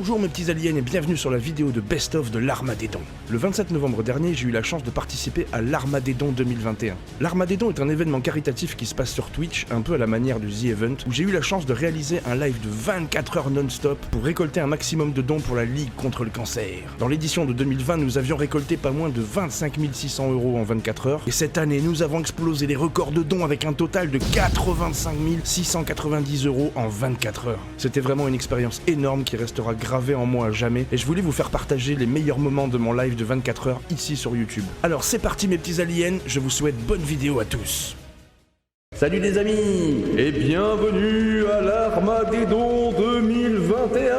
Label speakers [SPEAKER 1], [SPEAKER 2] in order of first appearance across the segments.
[SPEAKER 1] Bonjour mes petits aliens et bienvenue sur la vidéo de Best of de l'Armageddon. Le 27 novembre dernier, j'ai eu la chance de participer à l'Armageddon 2021. L'Armageddon est un événement caritatif qui se passe sur Twitch, un peu à la manière du The Event, où j'ai eu la chance de réaliser un live de 24 heures non-stop pour récolter un maximum de dons pour la Ligue contre le cancer. Dans l'édition de 2020, nous avions récolté pas moins de 25 600 € en 24 heures, et cette année, nous avons explosé les records de dons avec un total de 85 690 € en 24 heures. C'était vraiment une expérience énorme qui restera gravée en moi à jamais, et je voulais vous faire partager les meilleurs moments de mon live de 24 heures ici sur YouTube. Alors c'est parti mes petits aliens, je vous souhaite bonne vidéo à tous. Salut les amis, et bienvenue à l'Armageddon 2021.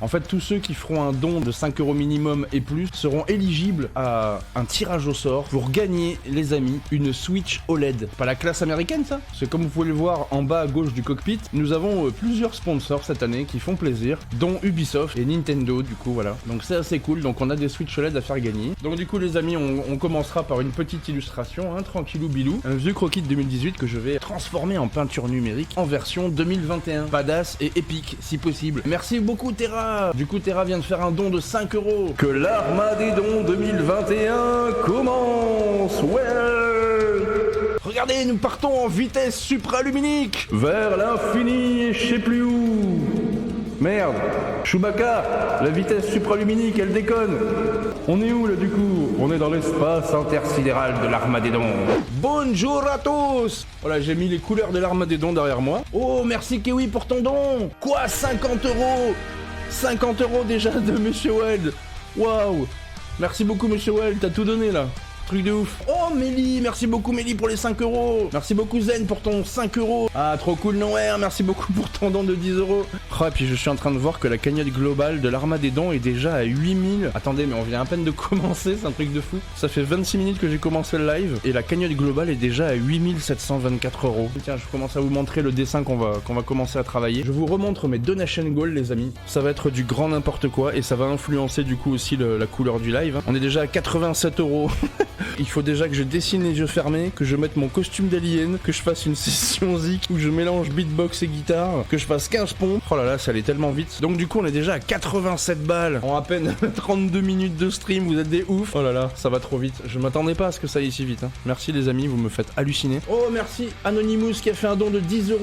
[SPEAKER 1] En fait, tous ceux qui feront un don de 5 € minimum et plus seront éligibles à un tirage au sort pour gagner, les amis, une Switch OLED. Pas la classe américaine, ça? C'est comme vous pouvez le voir en bas à gauche du cockpit, nous avons plusieurs sponsors cette année qui font plaisir, dont Ubisoft et Nintendo, du coup, voilà. Donc c'est assez cool, donc on a des Switch OLED à faire gagner. Donc du coup, les amis, on commencera par une petite illustration, hein, tranquillou bilou, un vieux croquis de 2018 que je vais transformer en peinture numérique en version 2021. Badass et épique, si possible. Merci beaucoup, Terra. Du coup, Terra vient de faire un don de 5 €. Que l'Armageddon 2021 commence. Ouais. Regardez, nous partons en vitesse supraluminique vers l'infini et je sais plus où. Merde, Chewbacca, la vitesse supraluminique, elle déconne. On est où là du coup? On est dans l'espace intersidéral de l'Armageddon. Bonjour à tous. Voilà, j'ai mis les couleurs de l'Armageddon derrière moi. Oh, merci Kiwi pour ton don. Quoi, 50 €? 50 € déjà de Monsieur Weld. Waouh. Merci beaucoup Monsieur Weld, t'as tout donné là. Truc de ouf. Oh Mélie, merci beaucoup Mélie pour les 5 €. Merci beaucoup Zen pour ton 5 €. Ah trop cool Noël, merci beaucoup pour ton don de 10 €. Oh, et puis je suis en train de voir que la cagnotte globale de l'Armageddon est déjà à 8000. Attendez, mais on vient à peine de commencer, c'est un truc de fou. Ça fait 26 minutes que j'ai commencé le live et la cagnotte globale est déjà à 8724 €. Tiens, je commence à vous montrer le dessin qu'on va commencer à travailler. Je vous remontre mes donation goals les amis. Ça va être du grand n'importe quoi et ça va influencer du coup aussi la couleur du live. On est déjà à 87 €. Il faut déjà que je dessine les yeux fermés, que je mette mon costume d'alien, que je fasse une session zik où je mélange beatbox et guitare, que je fasse 15 pompes. Oh là là, ça allait tellement vite. Donc du coup, on est déjà à 87 balles en à peine 32 minutes de stream. Vous êtes des ouf. Oh là là, ça va trop vite. Je m'attendais pas à ce que ça aille si vite. Hein. Merci les amis, vous me faites halluciner. Oh, merci Anonymous qui a fait un don de 10 €.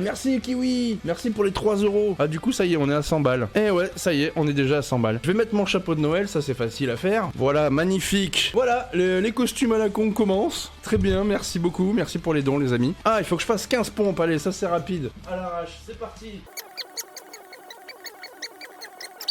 [SPEAKER 1] Merci Kiwi. Merci pour les 3 €. Ah du coup, ça y est, on est à 100 balles. Eh ouais, ça y est, on est déjà à 100 balles. Je vais mettre mon chapeau de Noël, ça c'est facile à faire. Voilà, magnifique. Voilà, les costumes à la con commencent. Très bien, merci beaucoup. Merci pour les dons, les amis. Ah, il faut que je fasse 15 pompes. Allez, ça c'est rapide. À l'arrache, c'est parti.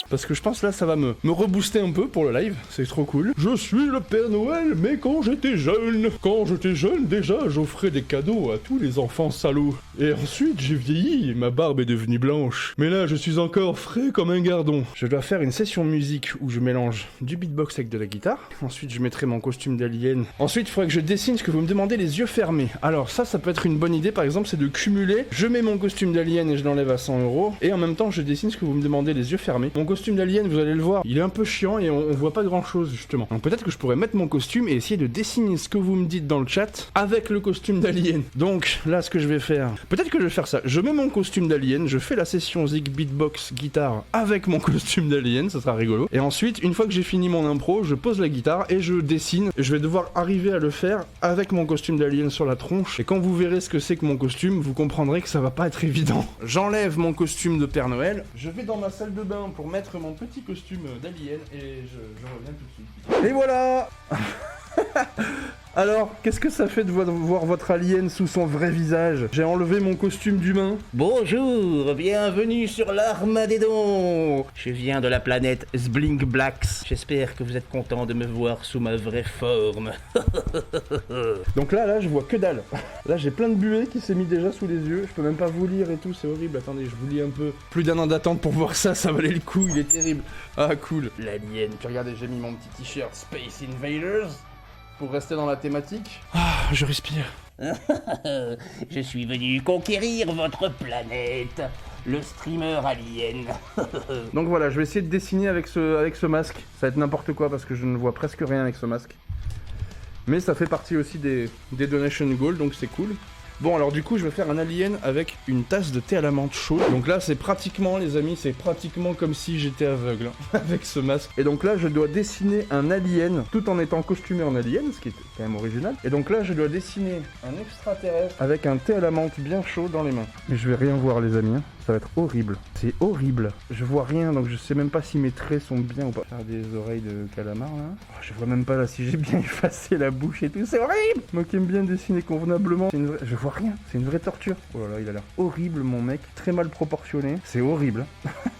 [SPEAKER 1] Parce que je pense là ça va me rebooster un peu pour le live, c'est trop cool. Je suis le Père Noël, mais quand j'étais jeune déjà, j'offrais des cadeaux à tous les enfants salauds. Et ensuite j'ai vieilli et ma barbe est devenue blanche. Mais là je suis encore frais comme un gardon. Je dois faire une session musique où je mélange du beatbox avec de la guitare. Ensuite je mettrai mon costume d'alien. Ensuite il faudrait que je dessine ce que vous me demandez les yeux fermés. Alors ça peut être une bonne idée par exemple, c'est de cumuler. Je mets mon costume d'alien et je l'enlève à 100 €. Et en même temps je dessine ce que vous me demandez les yeux fermés. Mon costume d'alien, vous allez le voir, il est un peu chiant et on voit pas grand chose justement. Donc peut-être que je pourrais mettre mon costume et essayer de dessiner ce que vous me dites dans le chat avec le costume d'alien. Donc là ce que je vais faire, peut-être que je vais faire ça, je mets mon costume d'alien, je fais la session zik beatbox guitare avec mon costume d'alien, ça sera rigolo. Et ensuite, une fois que j'ai fini mon impro, je pose la guitare et je dessine. Et je vais devoir arriver à le faire avec mon costume d'alien sur la tronche. Et quand vous verrez ce que c'est que mon costume, vous comprendrez que ça va pas être évident. J'enlève mon costume de Père Noël, je vais dans ma salle de bain pour mettre mon petit costume d'alien et je reviens tout de suite. Et voilà. Alors, qu'est-ce que ça fait de voir votre alien sous son vrai visage? J'ai enlevé mon costume d'humain.
[SPEAKER 2] Bonjour, bienvenue sur l'Armageddon. Je viens de la planète Zblink Blacks. J'espère que vous êtes content de me voir sous ma vraie forme.
[SPEAKER 1] Donc là, je vois que dalle. Là, j'ai plein de buée qui s'est mis déjà sous les yeux. Je peux même pas vous lire et tout, c'est horrible. Attendez, je vous lis un peu. Plus d'1 an d'attente pour voir ça, ça valait le coup, il est terrible. Ah, cool. L'alien. Puis regardez, j'ai mis mon petit t-shirt Space Invaders. Pour rester dans la thématique. Ah, je respire.
[SPEAKER 2] Je suis venu conquérir votre planète, le streamer alien.
[SPEAKER 1] Donc voilà, je vais essayer de dessiner avec ce masque. Ça va être n'importe quoi parce que je ne vois presque rien avec ce masque. Mais ça fait partie aussi des donation goals, donc c'est cool. Bon, alors du coup, je vais faire un alien avec une tasse de thé à la menthe chaude. Donc là, c'est pratiquement, les amis, c'est pratiquement comme si j'étais aveugle, hein, avec ce masque. Et donc là, je dois dessiner un alien, tout en étant costumé en alien, ce qui est quand même original. Et donc là, je dois dessiner un extraterrestre avec un thé à la menthe bien chaud dans les mains. Mais je vais rien voir, les amis, hein. Ça va être horrible. C'est horrible. Je vois rien, donc je sais même pas si mes traits sont bien ou pas. Faire des oreilles de calamar, là. Oh, je vois même pas là si j'ai bien effacé la bouche et tout. C'est horrible. Moi qui aime bien dessiner convenablement. Je vois rien. C'est une vraie torture. Oh là là, il a l'air horrible, mon mec. Très mal proportionné. C'est horrible.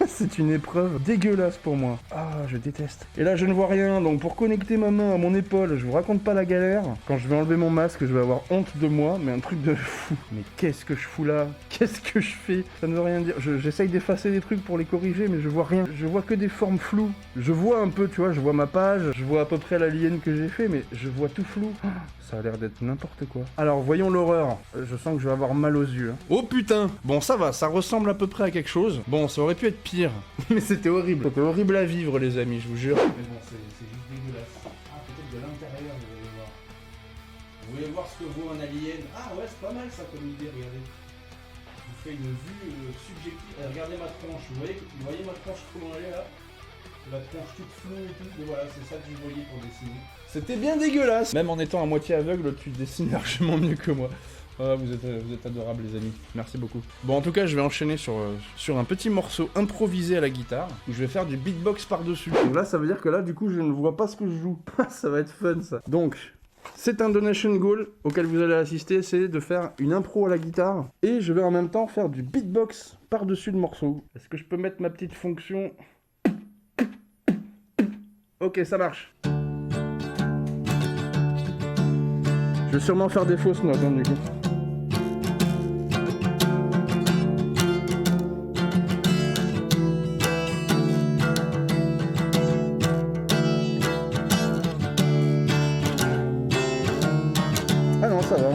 [SPEAKER 1] C'est une épreuve dégueulasse pour moi. Ah, je déteste. Et là, je ne vois rien. Donc pour connecter ma main à mon épaule, je vous raconte pas la galère. Quand je vais enlever mon masque, je vais avoir honte de moi. Mais un truc de fou. Mais qu'est-ce que je fous là? Qu'est-ce que je fais? Ça ne veut rien dire. J'essaye d'effacer des trucs pour les corriger, mais je vois rien. Je vois que des formes floues. Je vois un peu, tu vois, je vois ma page, je vois à peu près l'alien que j'ai fait, mais je vois tout flou. Ça a l'air d'être n'importe quoi. Alors, voyons l'horreur. Je sens que je vais avoir mal aux yeux. Oh putain! Bon, ça va, ça ressemble à peu près à quelque chose. Bon, ça aurait pu être pire. Mais c'était horrible. C'était horrible à vivre, les amis, je vous jure. Mais bon, c'est juste dégueulasse. Ah, peut-être de l'intérieur, vous allez voir. Vous voulez voir ce que vaut un alien? Ah ouais, c'est pas mal ça comme idée, regardez. Je vous fais une vue subjective. Regardez ma tronche. Vous voyez ma tronche comment elle est là? La tronche toute floue et tout. Et voilà, c'est ça que je voyais pour dessiner. C'était bien dégueulasse. Même en étant à moitié aveugle, tu dessines largement mieux que moi. Ah, vous êtes adorables, les amis. Merci beaucoup. Bon, en tout cas, je vais enchaîner sur un petit morceau improvisé à la guitare où je vais faire du beatbox par-dessus. Donc là, ça veut dire que là, du coup, je ne vois pas ce que je joue. Ça va être fun, ça. Donc, c'est un donation goal auquel vous allez assister, c'est de faire une impro à la guitare et je vais en même temps faire du beatbox par-dessus le morceau. Est-ce que je peux mettre ma petite fonction? Ok, ça marche. Je vais sûrement faire des fausses notes, hein, du coup. Ah non, ça va.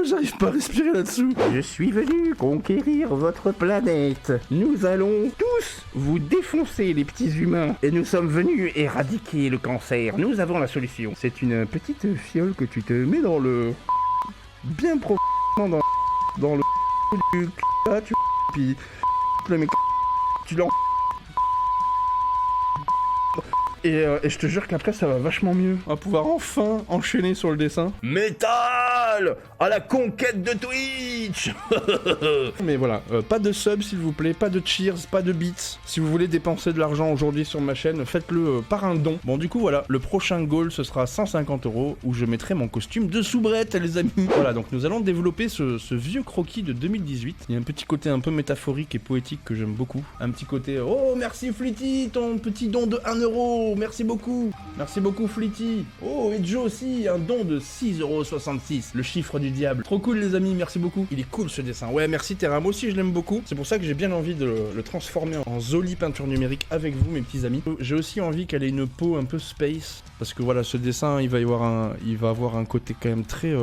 [SPEAKER 1] J'arrive pas à respirer là-dessous.
[SPEAKER 2] Je suis venu conquérir votre planète. Nous allons tous vous défoncer, les petits humains. Et nous sommes venus éradiquer le cancer. Nous avons la solution.
[SPEAKER 1] C'est une petite fiole que tu te mets dans le... bien profondément dans le... du... là, tu... puis... le mec... tu l'en... Et je te jure qu'après ça va vachement mieux. On va pouvoir enfin enchaîner sur le dessin.
[SPEAKER 2] Métal à la conquête de Twitch.
[SPEAKER 1] Mais voilà, pas de sub s'il vous plaît, pas de cheers, pas de beats. Si vous voulez dépenser de l'argent aujourd'hui sur ma chaîne, faites-le par un don. Bon du coup voilà, le prochain goal ce sera 150 € où je mettrai mon costume de soubrette les amis. Voilà, donc nous allons développer ce vieux croquis de 2018. Il y a un petit côté un peu métaphorique et poétique que j'aime beaucoup. Un petit côté, oh merci Flitty, ton petit don de 1 €. Merci beaucoup Flitty. Oh, et Joe aussi, un don de 6,66 €. Le chiffre du diable. Trop cool les amis, merci beaucoup. Il est cool ce dessin. Ouais, merci Terra, moi aussi je l'aime beaucoup. C'est pour ça que j'ai bien envie de le transformer en Zoli peinture numérique avec vous mes petits amis. J'ai aussi envie qu'elle ait une peau un peu space. Parce que voilà, ce dessin, il va avoir un côté quand même très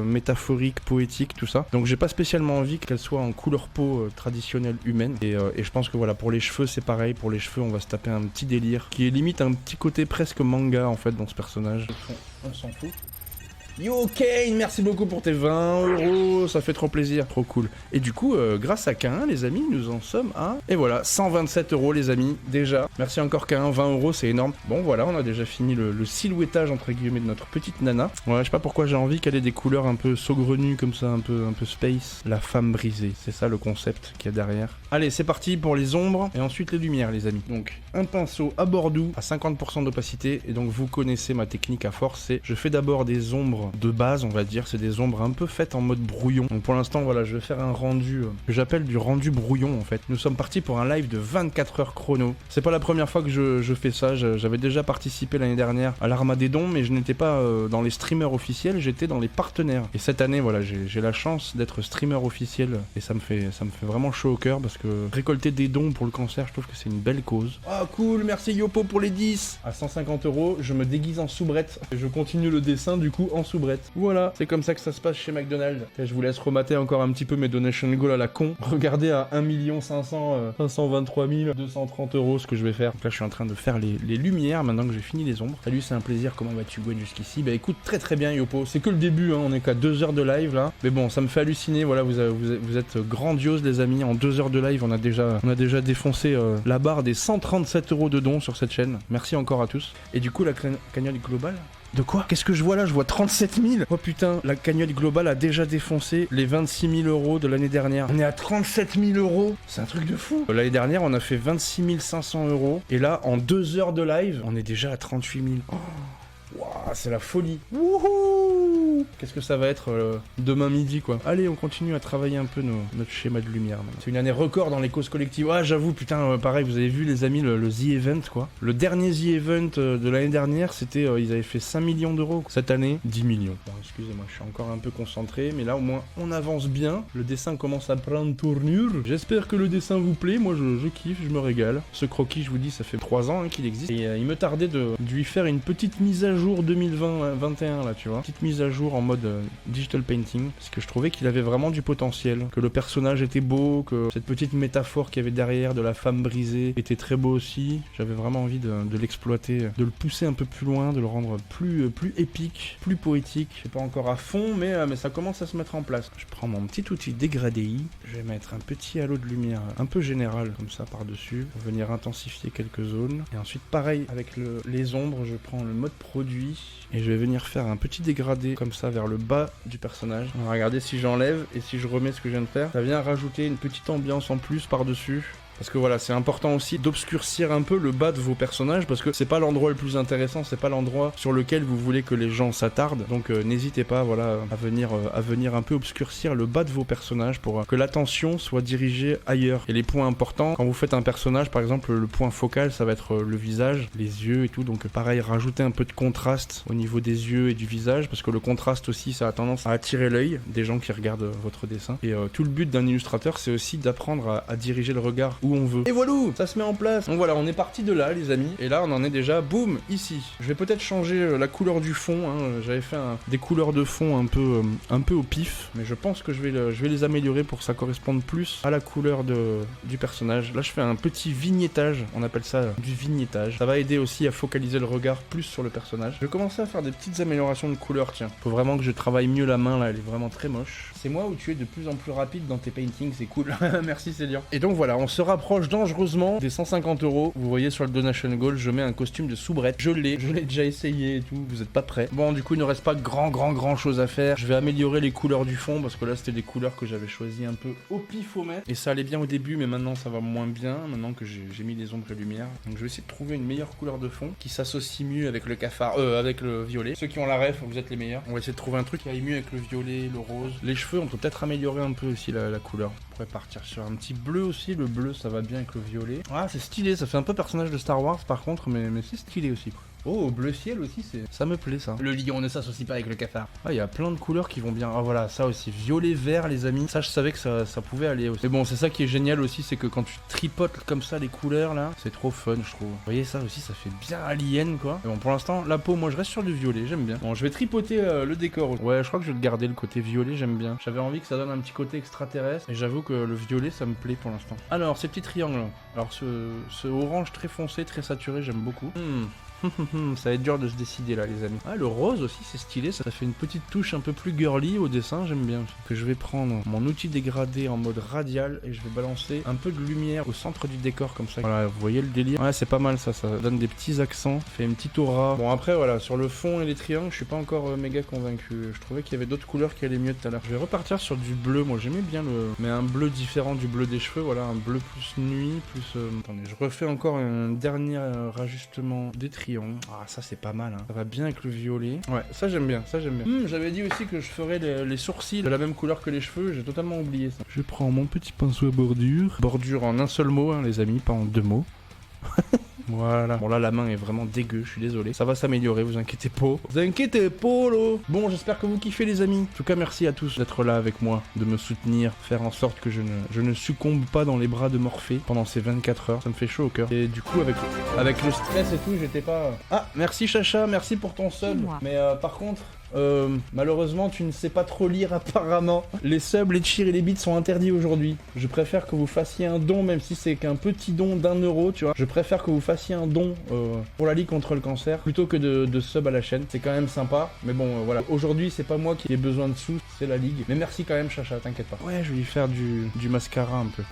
[SPEAKER 1] métaphorique, poétique, tout ça. Donc j'ai pas spécialement envie qu'elle soit en couleur peau traditionnelle humaine. Et je pense que voilà, pour les cheveux c'est pareil. Pour les cheveux, on va se taper un petit délire qui est limite un petit côté presque manga en fait dans ce personnage. On s'en fout. Yo Kane, merci beaucoup pour tes 20 €, ça fait trop plaisir, trop cool. Et du coup, grâce à K1, les amis, nous en sommes à... Et voilà, 127 € les amis, déjà. Merci encore K1, 20 €, c'est énorme. Bon voilà, on a déjà fini le silhouettage entre guillemets de notre petite nana. Ouais, je sais pas pourquoi j'ai envie qu'elle ait des couleurs un peu saugrenues comme ça, un peu space. La femme brisée, c'est ça le concept qu'il y a derrière. Allez, c'est parti pour les ombres et ensuite les lumières les amis. Donc, un pinceau à Bordeaux à 50% d'opacité. Et donc vous connaissez ma technique à force, c'est je fais d'abord des ombres de base, on va dire, c'est des ombres un peu faites en mode brouillon. Donc pour l'instant, voilà, je vais faire un rendu que j'appelle du rendu brouillon en fait. Nous sommes partis pour un live de 24 heures chrono. C'est pas la première fois que je fais ça, j'avais déjà participé l'année dernière à l'Armagedon, mais je n'étais pas dans les streamers officiels, j'étais dans les partenaires. Et cette année, voilà, j'ai la chance d'être streamer officiel et ça me fait vraiment chaud au cœur parce que récolter des dons pour le cancer, je trouve que c'est une belle cause. Ah cool, merci Yopo pour les 10. À 150 €, je me déguise en soubrette et je continue le dessin du coup en soubrette. Voilà, c'est comme ça que ça se passe chez McDonald's. Et je vous laisse remater encore un petit peu mes donation goals à la con. Regardez à 1 523 230 € ce que je vais faire. Donc là, je suis en train de faire les lumières maintenant que j'ai fini les ombres. Salut, c'est un plaisir. Comment vas-tu, Gwen, jusqu'ici? Bah écoute, très très bien, Yopo. C'est que le début, hein. On est qu'à 2 heures de live là. Mais bon, ça me fait halluciner. Voilà, vous êtes grandiose, les amis. En 2 heures de live, on a déjà défoncé la barre des 137 € de dons sur cette chaîne. Merci encore à tous. Et du coup, la cagnotte globale. De quoi? Qu'est-ce que je vois là? Je vois 37 000. Oh putain, la cagnotte globale a déjà défoncé les 26 000 € de l'année dernière. On est à 37 000 €. C'est un truc de fou. L'année dernière, on a fait 26 500 €. Et là, en 2 heures de live, on est déjà à 38 000. Oh. Waouh, c'est la folie. Wouhou! Qu'est-ce que ça va être demain midi, quoi. Allez, on continue à travailler un peu notre schéma de lumière. C'est une année record dans les causes collectives. Ah, j'avoue, putain, pareil, vous avez vu, les amis, le The Event, quoi. Le dernier The Event de l'année dernière, c'était, ils avaient fait 5 millions d'euros. Cette année, 10 millions. Bon, excusez-moi, je suis encore un peu concentré, mais là, au moins, on avance bien. Le dessin commence à prendre tournure. J'espère que le dessin vous plaît. Moi, je kiffe, je me régale. Ce croquis, je vous dis, ça fait 3 ans hein, qu'il existe. Et il me tardait de lui faire une petite mise à jour 2020-21 là, tu vois. Petite mise à jour en mode digital painting, parce que je trouvais qu'il avait vraiment du potentiel, que le personnage était beau, que cette petite métaphore qu'il y avait derrière de la femme brisée était très beau aussi. J'avais vraiment envie de l'exploiter, de le pousser un peu plus loin, de le rendre plus épique, plus poétique. Je sais pas encore à fond, mais ça commence à se mettre en place. Je prends mon petit outil dégradé, je vais mettre un petit halo de lumière un peu général comme ça par-dessus, pour venir intensifier quelques zones. Et ensuite pareil avec les ombres, je prends le mode produit et je vais venir faire un petit dégradé comme ça vers le bas du personnage. On va regarder si j'enlève et si je remets ce que je viens de faire. Ça vient rajouter une petite ambiance en plus par-dessus. Parce que voilà, c'est important aussi d'obscurcir un peu le bas de vos personnages, parce que c'est pas l'endroit le plus intéressant, c'est pas l'endroit sur lequel vous voulez que les gens s'attardent. Donc n'hésitez pas, voilà, à venir un peu obscurcir le bas de vos personnages pour que l'attention soit dirigée ailleurs. Et les points importants, quand vous faites un personnage, par exemple, le point focal, ça va être le visage, les yeux et tout. Donc pareil, rajouter un peu de contraste au niveau des yeux et du visage, parce que le contraste aussi, ça a tendance à attirer l'œil des gens qui regardent votre dessin. Et tout le but d'un illustrateur, c'est aussi d'apprendre à diriger le regard où on veut. Et voilà, ça se met en place. Donc voilà, on est parti de là, les amis. Et là, on en est déjà, boum, ici. Je vais peut-être changer la couleur du fond. Hein. J'avais fait des couleurs de fond un peu au pif, mais je pense que je vais les améliorer pour que ça corresponde plus à la couleur du personnage. Là, je fais un petit vignettage. On appelle ça du vignettage. Ça va aider aussi à focaliser le regard plus sur le personnage. Je vais commencer à faire des petites améliorations de couleurs. Tiens, faut vraiment que je travaille mieux la main. Là, elle est vraiment très moche. C'est moi où tu es de plus en plus rapide dans tes paintings. C'est cool. Merci, Célia. Et donc voilà, on se rapproche dangereusement des 150 €. Vous voyez sur le donation goal, je mets un costume de soubrette. Je l'ai déjà essayé et tout. Vous êtes pas prêts. Bon, du coup, il ne reste pas grand chose à faire. Je vais améliorer les couleurs du fond parce que là, c'était des couleurs que j'avais choisies un peu au pifomètre. Et ça allait bien au début, mais maintenant, ça va moins bien. Maintenant que j'ai mis les ombres et lumières. Donc, je vais essayer de trouver une meilleure couleur de fond qui s'associe mieux avec le cafard, avec le violet. Ceux qui ont la ref, vous êtes les meilleurs. On va essayer de trouver un truc qui aille mieux avec le violet, le rose. Les cheveux, on peut peut-être améliorer un peu aussi la couleur. On pourrait partir sur un petit bleu aussi. Le bleu, ça va bien avec le violet. Ah, c'est stylé, ça fait un peu personnage de Star Wars par contre, mais c'est stylé aussi, quoi.
[SPEAKER 3] Oh, bleu ciel aussi, ça me plaît ça. Le lion ne s'associe pas avec le cafard. Ah, il y a plein de couleurs qui vont bien. Ah voilà, ça aussi, violet, vert les amis. Ça je savais que ça pouvait aller aussi. Mais bon, c'est ça qui est génial aussi, c'est que quand tu tripotes comme ça les couleurs là, c'est trop fun je trouve. Vous voyez ça aussi, ça fait bien alien quoi. Mais bon, pour l'instant, la peau, moi je reste sur du violet, j'aime bien. Bon, je vais tripoter le décor aussi. Ouais, je crois que je vais le garder le côté violet, j'aime bien. J'avais envie que ça donne un petit côté extraterrestre et j'avoue que le violet ça me plaît pour l'instant. Alors, ces petits triangles. Alors ce orange très foncé, très saturé, j'aime beaucoup. Ça va être dur de se décider là les amis. Ah, le rose aussi c'est stylé, ça fait une petite touche un peu plus girly au dessin, j'aime bien. Que je vais prendre mon outil dégradé en mode radial et je vais balancer un peu de lumière au centre du décor comme ça. Voilà, vous voyez le délire. Ouais, c'est pas mal ça donne des petits accents, fait une petite aura. Bon après voilà, sur le fond et les triangles, je suis pas encore méga convaincu. Je trouvais qu'il y avait d'autres couleurs qui allaient mieux tout à l'heure. Je vais repartir sur du bleu, moi j'aimais bien mais un bleu différent du bleu des cheveux, voilà, un bleu plus nuit, plus... Attendez, je refais encore un dernier rajustement des triangles. Ah, ça c'est pas mal, hein. Ça va bien avec le violet. Ouais, ça j'aime bien, ça j'aime bien. J'avais dit aussi que je ferais les sourcils de la même couleur que les cheveux, j'ai totalement oublié ça. Je prends mon petit pinceau à bordure. Bordure en un seul mot, hein, les amis, pas en deux mots. Voilà. Bon là la main est vraiment dégueu, je suis désolé. Ça va s'améliorer, vous inquiétez pas. Vous inquiétez pas là. Bon, j'espère que vous kiffez les amis. En tout cas, merci à tous d'être là avec moi, de me soutenir, faire en sorte que je ne succombe pas dans les bras de Morphée pendant ces 24 heures. Ça me fait chaud au cœur. Et du coup, avec le stress et tout, j'étais pas... Ah, merci Chacha, merci pour ton sub. Mais par contre... malheureusement tu ne sais pas trop lire apparemment. Les subs, les cheers et les bits sont interdits aujourd'hui. Je préfère que vous fassiez un don, même si c'est qu'un petit don d'1€, tu vois. Je préfère que vous fassiez un don pour la Ligue contre le cancer plutôt que de sub à la chaîne. C'est quand même sympa. Mais bon voilà. Aujourd'hui c'est pas moi qui ai besoin de sous, c'est la Ligue. Mais merci quand même Chacha, t'inquiète pas. Ouais, je vais lui faire du mascara un peu.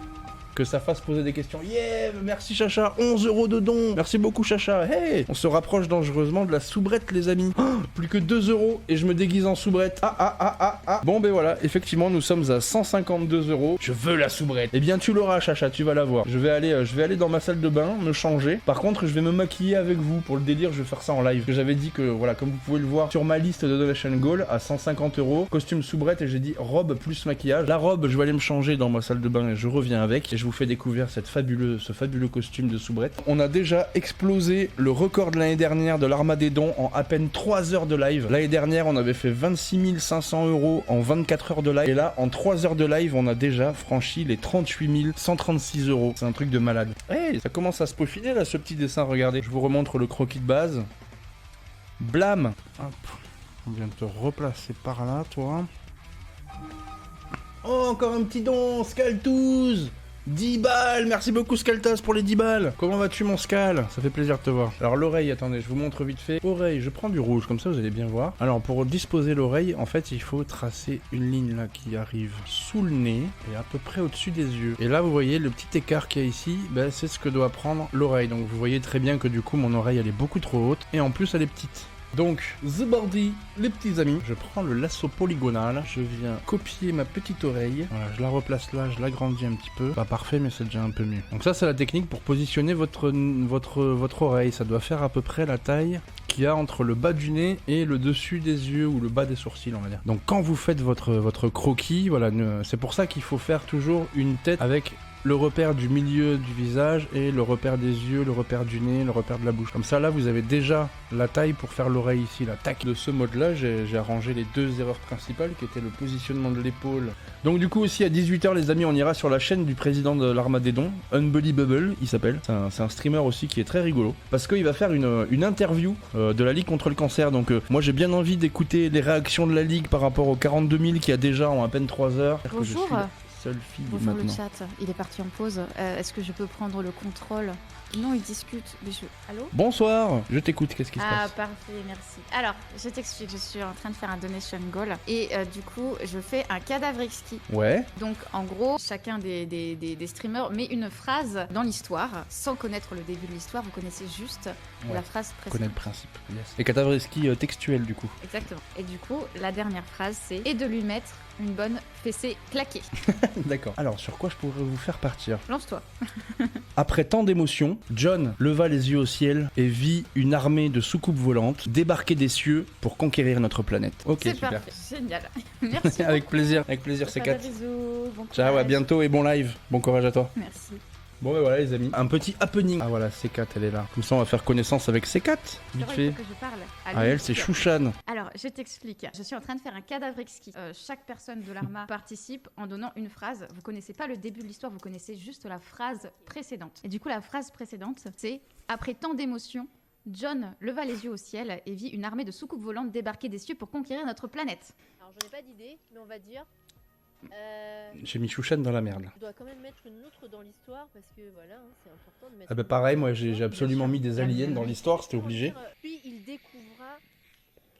[SPEAKER 3] Que ça fasse poser des questions. Yeah, merci Chacha, 11€ de don. Merci beaucoup Chacha. Hey, on se rapproche dangereusement de la soubrette les amis. Oh, plus que 2€ et je me déguise en soubrette. Ah. Bon ben voilà, effectivement nous sommes à 152€. Je veux la soubrette. Eh bien tu l'auras Chacha, tu vas la voir. Je vais aller dans ma salle de bain, me changer. Par contre je vais me maquiller avec vous. Pour le délire je vais faire ça en live. J'avais dit que voilà, comme vous pouvez le voir sur ma liste de Donation Goal à 150€, costume soubrette et j'ai dit robe plus maquillage. La robe je vais aller me changer dans ma salle de bain et je reviens avec. Et je vous fais découvrir ce fabuleux costume de soubrette. On a déjà explosé le record de l'année dernière de l'Armagédon en à peine 3 heures de live. L'année dernière, on avait fait 26 500€ en 24 heures de live. Et là, en 3 heures de live, on a déjà franchi les 38 136€. C'est un truc de malade. Hey, ça commence à se peaufiner là, ce petit dessin. Regardez, je vous remontre le croquis de base. Blam. Hop. On vient de te replacer par là, toi. Oh, encore un petit don, Scaltouz. 10 balles, merci beaucoup Scaltas pour les 10 balles. Comment vas-tu mon Scal? Ça fait plaisir de te voir. Alors l'oreille, attendez, je vous montre vite fait. Oreille, je prends du rouge, comme ça vous allez bien voir. Alors pour disposer l'oreille, en fait il faut tracer une ligne là qui arrive sous le nez et à peu près au-dessus des yeux. Et là vous voyez le petit écart qu'il y a ici, ben, c'est ce que doit prendre l'oreille. Donc vous voyez très bien que du coup mon oreille elle est beaucoup trop haute et en plus elle est petite. Donc, The Bardi, les petits amis, je prends le lasso polygonal, je viens copier ma petite oreille, voilà, je la replace là, je l'agrandis un petit peu, pas parfait mais c'est déjà un peu mieux. Donc ça c'est la technique pour positionner votre oreille, ça doit faire à peu près la taille qu'il y a entre le bas du nez et le dessus des yeux ou le bas des sourcils on va dire. Donc quand vous faites votre croquis, voilà, c'est pour ça qu'il faut faire toujours une tête avec le repère du milieu du visage et le repère des yeux, le repère du nez, le repère de la bouche. Comme ça, là, vous avez déjà la taille pour faire l'oreille ici, la tac. De ce mode-là, j'ai arrangé les deux erreurs principales qui étaient le positionnement de l'épaule. Donc du coup aussi à 18h les amis, on ira sur la chaîne du président de l'Armagédon, Unbelievable, il s'appelle. C'est un streamer aussi qui est très rigolo. Parce qu'il va faire une interview de la Ligue contre le cancer. Donc moi j'ai bien envie d'écouter les réactions de la Ligue par rapport aux 42 000 qu'il y a déjà en à peine 3 heures.
[SPEAKER 4] Bonjour.
[SPEAKER 3] Seule fille
[SPEAKER 4] Bonjour
[SPEAKER 3] maintenant.
[SPEAKER 4] le chat, il est parti en pause. Est-ce que je peux prendre le contrôle? Non, il discute. Mais Allô?
[SPEAKER 3] Bonsoir, je t'écoute, qu'est-ce qui se passe?
[SPEAKER 4] Ah, parfait, merci. Alors, je t'explique, je suis en train de faire un donation goal et du coup, je fais un cadavre exquis.
[SPEAKER 3] Ouais.
[SPEAKER 4] Donc, en gros, chacun des streamers met une phrase dans l'histoire sans connaître le début de l'histoire. Vous connaissez juste la phrase
[SPEAKER 3] Je connais
[SPEAKER 4] précédente.
[SPEAKER 3] le principe, yes. Et cadavre exquis textuel du coup.
[SPEAKER 4] Exactement. Et du coup, la dernière phrase, c'est « Et de lui mettre une bonne fessée claquée
[SPEAKER 3] D'accord. Alors, sur quoi je pourrais vous faire partir ».
[SPEAKER 4] Lance-toi.
[SPEAKER 3] Après tant d'émotions, John leva les yeux au ciel et vit une armée de soucoupes volantes débarquer des cieux pour conquérir notre planète. Ok,
[SPEAKER 4] C'est
[SPEAKER 3] super.
[SPEAKER 4] parfait, génial. Merci.
[SPEAKER 3] Avec plaisir, c'est 4.
[SPEAKER 4] Bisous. Bon
[SPEAKER 3] Ciao, à
[SPEAKER 4] courage.
[SPEAKER 3] bientôt et bon live. Bon courage à toi.
[SPEAKER 4] Merci.
[SPEAKER 3] Bon ben voilà les amis, un petit happening. Ah voilà, C4 elle est là. Comme ça on va faire connaissance avec C4, vite fait.
[SPEAKER 4] Que je parle.
[SPEAKER 3] Ah elle c'est Chouchan.
[SPEAKER 4] Alors je t'explique. Je suis en train de faire un cadavre exquis. Chaque personne de l'Arma participe en donnant une phrase. Vous connaissez pas le début de l'histoire, vous connaissez juste la phrase précédente. Et du coup la phrase précédente c'est « Après tant d'émotions, John leva les yeux au ciel et vit une armée de soucoupes volantes débarquer des cieux pour conquérir notre planète. »
[SPEAKER 5] Alors j'en ai pas d'idée, mais on va dire...
[SPEAKER 3] J'ai mis Chouchan dans la merde.
[SPEAKER 5] Je dois quand même mettre une loutre dans l'histoire parce que voilà, hein, c'est important de mettre...
[SPEAKER 3] Ah bah pareil, moi j'ai absolument mis des aliens dans l'histoire, c'était obligé.
[SPEAKER 5] Puis il découvrira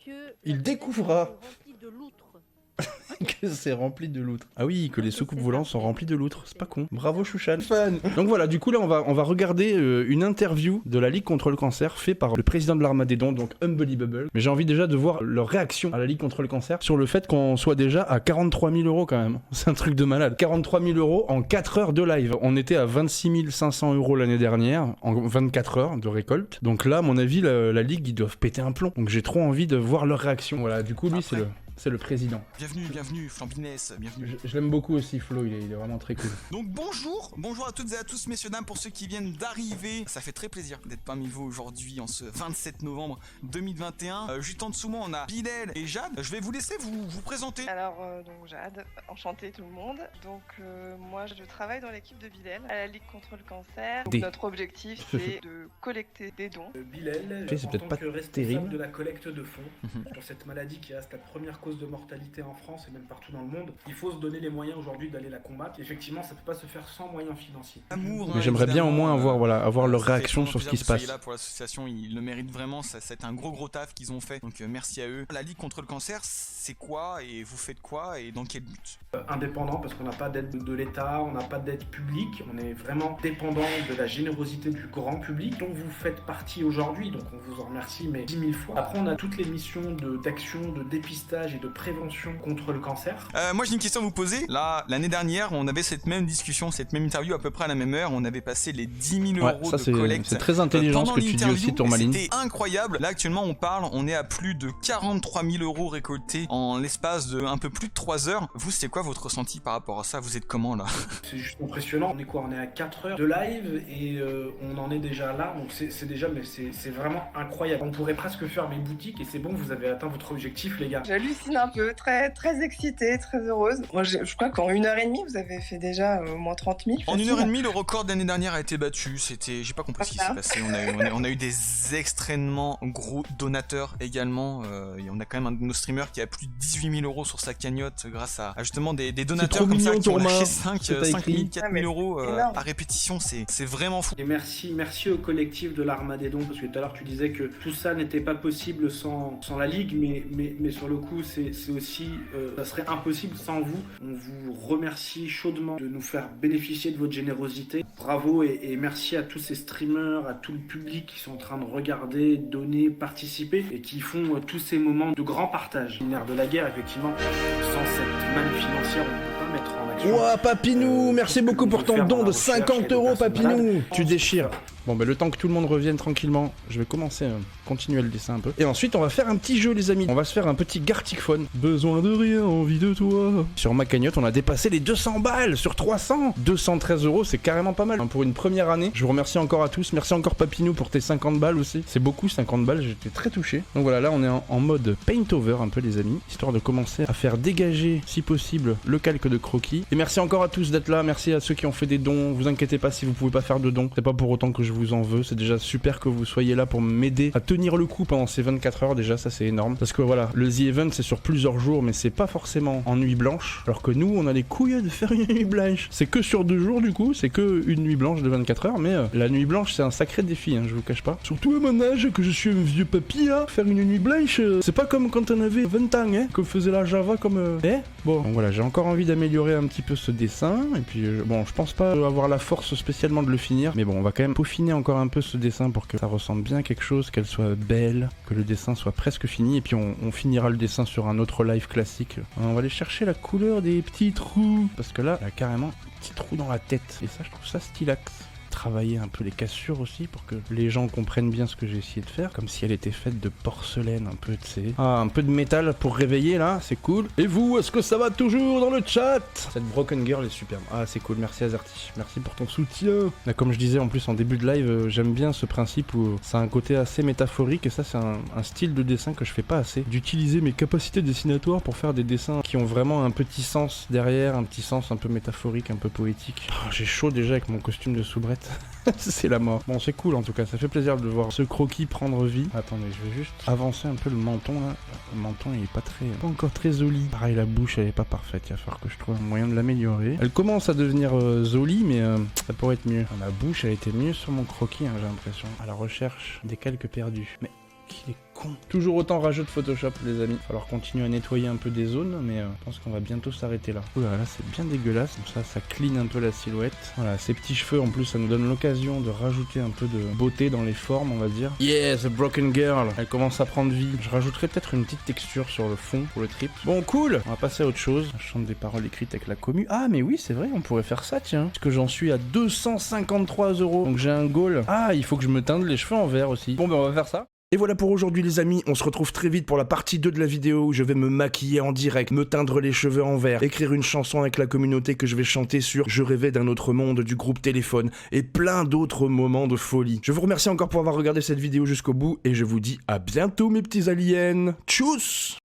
[SPEAKER 5] que...
[SPEAKER 3] Il découvrira
[SPEAKER 5] rempli de loutres.
[SPEAKER 3] que c'est rempli de loutres. Ah oui, que les soucoupes volantes sont remplies de loutres, c'est pas con. Bravo Chouchan. Fan. Donc voilà, du coup là on va regarder une interview de la Ligue contre le cancer fait par le président de l'Armadédon, donc Unbelievable. Mais j'ai envie déjà de voir leur réaction à la Ligue contre le cancer sur le fait qu'on soit déjà à 43 000 € quand même. C'est un truc de malade. 43 000 € en 4 heures de live. On était à 26 500 € l'année dernière en 24 heures de récolte. Donc là, à mon avis, la Ligue, ils doivent péter un plomb. Donc j'ai trop envie de voir leur réaction. Voilà, du coup lui c'est le président.
[SPEAKER 6] Bienvenue, Flambinès, bienvenue.
[SPEAKER 3] Je l'aime beaucoup aussi, Flo, il est vraiment très cool.
[SPEAKER 6] Donc bonjour à toutes et à tous, messieurs, dames, pour ceux qui viennent d'arriver. Ça fait très plaisir d'être parmi vous aujourd'hui en ce 27 novembre 2021. Juste en dessous moi, on a Bilal et Jade. Je vais vous laisser vous présenter.
[SPEAKER 7] Alors, donc Jade, enchantée tout le monde. Donc, moi, je travaille dans l'équipe de Bilal à la Ligue contre le cancer. Donc, notre objectif, c'est de collecter des dons.
[SPEAKER 8] Bilal,
[SPEAKER 3] c'est
[SPEAKER 8] en
[SPEAKER 3] peut-être
[SPEAKER 8] tant
[SPEAKER 3] pas
[SPEAKER 8] que responsable
[SPEAKER 3] terrible.
[SPEAKER 8] de la collecte de fonds pour cette maladie qui reste la première cause de mortalité en France et même partout dans le monde, il faut se donner les moyens aujourd'hui d'aller la combattre. Effectivement, ça peut pas se faire sans moyens financiers.
[SPEAKER 6] Amour,
[SPEAKER 3] Mais j'aimerais bien au moins avoir leur réaction sur ce qui se passe.
[SPEAKER 6] Là pour l'association, ils le méritent vraiment. Ça a été un gros taf qu'ils ont fait. Donc merci à eux. La Ligue contre le cancer, c'est quoi et vous faites quoi et dans quel but?
[SPEAKER 8] Indépendant parce qu'on n'a pas d'aide de l'État, on n'a pas d'aide publique, on est vraiment dépendant de la générosité du grand public dont vous faites partie aujourd'hui, donc on vous en remercie mais 10 000 fois. Après on a toutes les missions d'action, de dépistage et de prévention contre le cancer.
[SPEAKER 6] Moi j'ai une question à vous poser. Là, l'année dernière, on avait cette même discussion, cette même interview à peu près à la même heure. On avait passé les 10 000 € de collecte.
[SPEAKER 3] C'est très intelligent ce que tu dis aussi, Tourmaline.
[SPEAKER 6] C'était incroyable. Là actuellement on est à plus de 43 000 € récoltés en l'espace de un peu plus de 3 heures. Vous, c'était quoi votre ressenti par rapport à ça? Vous êtes comment là?
[SPEAKER 8] C'est juste impressionnant. On est quoi? On est à 4 heures de live et on en est déjà là. Donc c'est déjà, mais c'est vraiment incroyable. On pourrait presque faire mes boutiques et c'est bon, vous avez atteint votre objectif, les gars.
[SPEAKER 7] J'hallucine un peu, très excitée, très heureuse. Moi, je crois qu'en 1h30, vous avez fait déjà au moins 30 000.
[SPEAKER 6] En 1h30, le record de l'année dernière a été battu. J'ai pas compris ce qui s'est passé. On a eu des extrêmement gros donateurs également. Et on a quand même un de nos streamers qui a plus de 18 000 € sur sa cagnotte grâce à justement des donateurs comme ça qui ont lâché 5 000, 4 000 € à répétition. C'est vraiment fou.
[SPEAKER 8] Et merci au collectif de l'Armadédon, parce que tout à l'heure tu disais que tout ça n'était pas possible sans la Ligue, mais sur le coup c'est aussi, ça serait impossible sans vous. On vous remercie chaudement de nous faire bénéficier de votre générosité. Bravo et merci à tous ces streamers, à tout le public qui sont en train de regarder, donner, participer et qui font tous ces moments de grand partage. L'ère de la guerre, effectivement, sans cette manne financière, on ne peut pas mettre en action.
[SPEAKER 3] Ouah, Papinou, merci beaucoup pour ton don de 50 €, Papinou. Tu déchires. Bon, bah le temps que tout le monde revienne tranquillement, je vais commencer à continuer le dessin un peu. Et ensuite, on va faire un petit jeu, les amis. On va se faire un petit Gartic Phone. Besoin de rien, envie de toi. Sur ma cagnotte, on a dépassé les 200 balles sur 300. 213 €, c'est carrément pas mal. Pour une première année, je vous remercie encore à tous. Merci encore, Papinou, pour tes 50 balles aussi. C'est beaucoup, 50 balles, j'étais très touché. Donc voilà, là, on est en mode paint over un peu, les amis, histoire de commencer à faire dégager, si possible, le calque de croquis. Et merci encore à tous d'être là. Merci à ceux qui ont fait des dons. Vous inquiétez pas si vous pouvez pas faire de dons. C'est pas pour autant que je vous en veux. C'est déjà super que vous soyez là pour m'aider à tenir le coup pendant ces 24 heures. Déjà, ça c'est énorme. Parce que voilà, le The Event c'est sur plusieurs jours, mais c'est pas forcément en nuit blanche. Alors que nous, on a les couilles de faire une nuit blanche. C'est que sur 2 jours du coup. C'est que une nuit blanche de 24 heures. Mais la nuit blanche, c'est un sacré défi, hein, je vous cache pas. Surtout à mon âge, que je suis un vieux papy là. Faire une nuit blanche, c'est pas comme quand on avait 20 ans, hein, qu'on faisait la Java comme. Bon, donc voilà, j'ai encore envie d'améliorer un petit peu ce dessin. Et puis, bon, je pense pas avoir la force spécialement de le finir. Mais bon, on va quand même peaufiner encore un peu ce dessin pour que ça ressemble bien à quelque chose, qu'elle soit belle, que le dessin soit presque fini. Et puis, on finira le dessin sur un autre live classique. On va aller chercher la couleur des petits trous. Parce que là, il y a carrément un petit trou dans la tête. Et ça, je trouve ça stylax. travailler un peu les cassures aussi pour que les gens comprennent bien ce que j'ai essayé de faire, comme si elle était faite de porcelaine un peu, tu sais. Ah, un peu de métal pour réveiller là, c'est cool. Et vous, est-ce que ça va toujours dans le chat? Cette Broken Girl est superbe. Ah, c'est cool, merci Azerty, merci pour ton soutien. Là, comme je disais en plus en début de live, j'aime bien ce principe où ça a un côté assez métaphorique et ça c'est un style de dessin que je fais pas assez. D'utiliser mes capacités dessinatoires pour faire des dessins qui ont vraiment un petit sens derrière, un petit sens un peu métaphorique, un peu poétique. Oh, j'ai chaud déjà avec mon costume de soubrette. C'est la mort. Bon, c'est cool en tout cas, ça fait plaisir de voir ce croquis prendre vie. Attendez, je vais juste avancer un peu le menton là. Le menton il est pas encore très joli. Pareil, la bouche elle est pas parfaite, il va falloir que je trouve un moyen de l'améliorer. Elle commence à devenir jolie, mais ça pourrait être mieux. La bouche elle était mieux sur mon croquis, hein, j'ai l'impression. À la recherche des calques perdus. Mais qu'il est con. Toujours autant rageux de Photoshop les amis. Il va falloir continuer à nettoyer un peu des zones, mais je pense qu'on va bientôt s'arrêter là. Oula, là c'est bien dégueulasse, comme ça clean un peu la silhouette. Voilà, ces petits cheveux en plus ça nous donne l'occasion de rajouter un peu de beauté dans les formes on va dire. Yeah, the broken girl. Elle commence à prendre vie. Je rajouterai peut-être une petite texture sur le fond pour le trip. Bon cool, on va passer à autre chose. Je chante des paroles écrites avec la commu. Ah mais oui c'est vrai, on pourrait faire ça tiens. Parce que j'en suis à 253 €. Donc j'ai un goal. Ah, il faut que je me teinte les cheveux en vert aussi. Bon ben on va faire ça.
[SPEAKER 1] Et voilà pour aujourd'hui les amis, on se retrouve très vite pour la partie 2 de la vidéo où je vais me maquiller en direct, me teindre les cheveux en vert, écrire une chanson avec la communauté que je vais chanter sur Je rêvais d'un autre monde du groupe Téléphone et plein d'autres moments de folie. Je vous remercie encore pour avoir regardé cette vidéo jusqu'au bout et je vous dis à bientôt mes petits aliens. Tchuss!